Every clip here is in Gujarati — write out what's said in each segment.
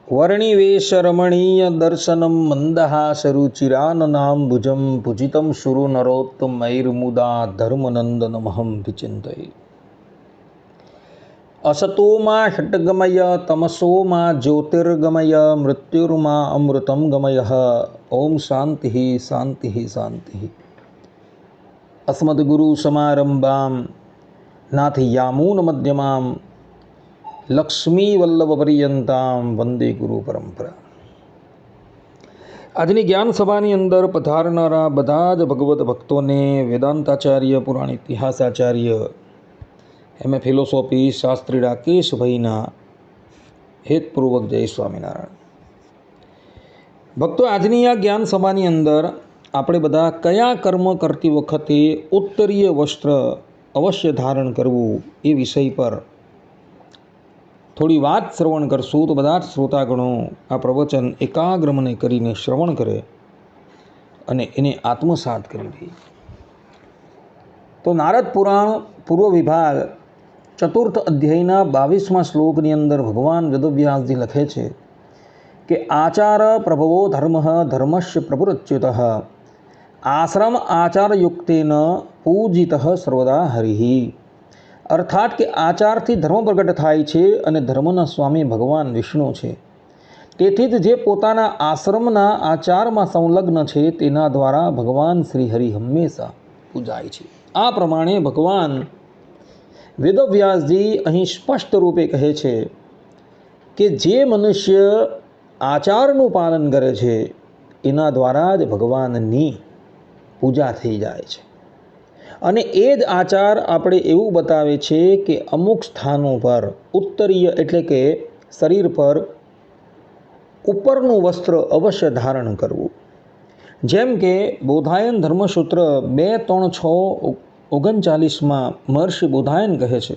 वर्णिवेशरमणीय दर्शनं मन्दहासरुचिराननाम्बुजं पूजितं शुरु नरोत्तमैर्मुदा धर्मनन्दनमहं विचिन्तये। असतो मा षट्गमय तमसो मा ज्योतिर्गमय मृत्युर्मा अमृतं गमय। ओम शांति शांति शांति। अस्मद्गुरुसमारम्भां नाथयामूनमध्यमां लक्ष्मीवल्लभपर्यन्तां वंदे गुरु परंपरा। આજની જ્ઞાન સભાની અંદર પધારનારા બધા જ ભગવત ભક્તોને વેદાંતાચાર્ય પુરાણ ઇતિહાસાચાર્ય એમએ ફિલોસોફી શાસ્ત્રી રાકેશભાઈના હેતપૂર્વક જય સ્વામિનારાયણ। ભક્તો, આજની આ જ્ઞાન સભાની અંદર આપણે બધા કયા કર્મ કરતી વખતે ઉત્તરીય વસ્ત્ર અવશ્ય ધારણ કરવું એ વિષય પર થોડી વાત શ્રવણ કરશું। તો બધા જ શ્રોતાગણો આ પ્રવચન એકાગ્ર મને કરીને શ્રવણ કરે અને એને આત્મસાત કરી લે। તો નારદ પુરાણ પૂર્વ વિભાગ ચતુર્થ અધ્યાયના 22મા શ્લોકની અંદર ભગવાન વેદવ્યાસજી લખે છે કે આચાર પ્રભવો ધર્મ ધર્મસ્ય પ્રભુરચ્યુત આશ્રમ આચારયુક્તેન પૂજિત સર્વદા હરિ। અર્થાત કે આચારથી ધર્મ પ્રગટ થાય છે અને ધર્મના સ્વામી ભગવાન વિષ્ણુ છે। તેથી જ જે પોતાના આશ્રમના આચારમાં સંલગ્ન છે તેના દ્વારા ભગવાન શ્રી હરિ હંમેશા પૂજાય છે। આ પ્રમાણે ભગવાન વેદવ્યાસજી અહીં સ્પષ્ટ રૂપે કહે છે કે જે મનુષ્ય આચારનું પાલન કરે છે એના દ્વારા જ ભગવાનની પૂજા થઈ જાય છે। અને એ જ આચાર આપણે એવું બતાવે છે કે અમુક સ્થાનો પર ઉત્તરીય એટલે કે શરીર પર ઉપરનું વસ્ત્ર અવશ્ય ધારણ કરવું। જેમ કે બોધાયન ધર્મસૂત્ર 2.3.6.39માં મહર્ષિ બોધાયન કહે છે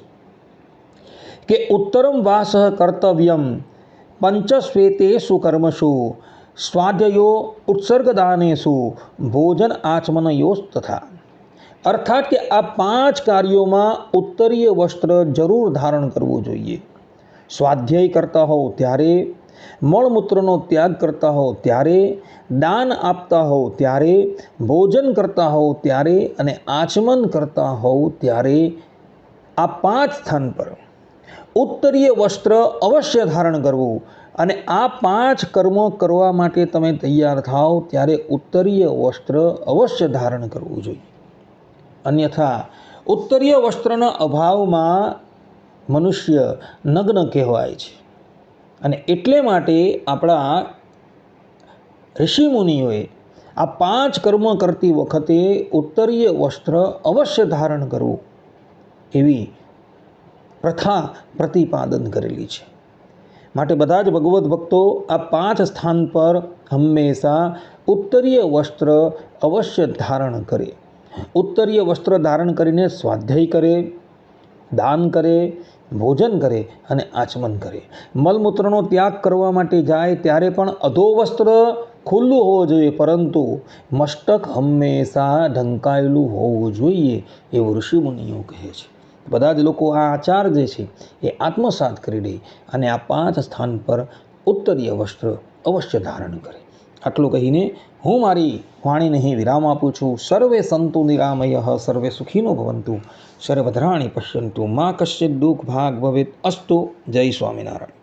કે ઉત્તરમ વાસ કર્તવ્યમ પંચશ્વેતેષુ કર્મસુ સ્વાધ્યયો ઉત્સર્ગદાનેષુ ભોજન આચમનયોસ્ તથા। અર્થાત કે આ 5 કાર્યોમાં ઉત્તરીય વસ્ત્ર જરૂર ધારણ કરવું જોઈએ। સ્વાધ્યાય કરતા હોવ ત્યારે, મળમૂત્રનો ત્યાગ કરતા હોવ ત્યારે, દાન આપતા હોવ ત્યારે, ભોજન કરતા હોવ ત્યારે અને આચમન કરતા હોવ ત્યારે આ 5 સ્થાન પર ઉત્તરીય વસ્ત્ર અવશ્ય ધારણ કરવું। અને આ 5 કર્મો કરવા માટે તમે તૈયાર થાઓ ત્યારે ઉત્તરીય વસ્ત્ર અવશ્ય ધારણ કરવું જોઈએ। અન્યથા ઉત્તરીય વસ્ત્રના અભાવમાં મનુષ્ય નગ્ન કહેવાય છે। અને એટલે માટે આપણા ઋષિમુનિઓએ આ 5 કર્મ કરતી વખતે ઉત્તરીય વસ્ત્ર અવશ્ય ધારણ કરવું એવી પ્રથા પ્રતિપાદન કરેલી છે। માટે બધા જ ભગવદ્ ભક્તો આ 5 સ્થાન પર હંમેશા ઉત્તરીય વસ્ત્ર અવશ્ય ધારણ કરે। ઉત્તરીય વસ્ત્ર ધારણ કરીને સ્વાધ્યાય કરે, દાન કરે, ભોજન કરે અને આચમન કરે। મલમૂત્રનો ત્યાગ કરવા માટે જાય ત્યારે પણ અધો વસ્ત્ર ખુલ્લું હોવું જોઈએ, પરંતુ મસ્તક હંમેશા ઢંકાયેલું હોવું જોઈએ એવું ઋષિમુનિઓ કહે છે। બધા જ લોકો આ આચાર જે છે એ આત્મસાત કરી લે અને આ 5 સ્થાન પર ઉત્તરીય વસ્ત્ર અવશ્ય ધારણ કરે। આટલું કહીને હું મારી વાણીને અહીં વિરામ આપું છું। સર્વે સંતુ નિરામયઃ, સર્વે સુખીનો ભવંતુ, સર્વભદ્રાણિ પશ્યન્તુ, મા કશ્ચિદ દુઃખ ભાગ ભવેત અસ્તુ। જય સ્વામિનારાયણ।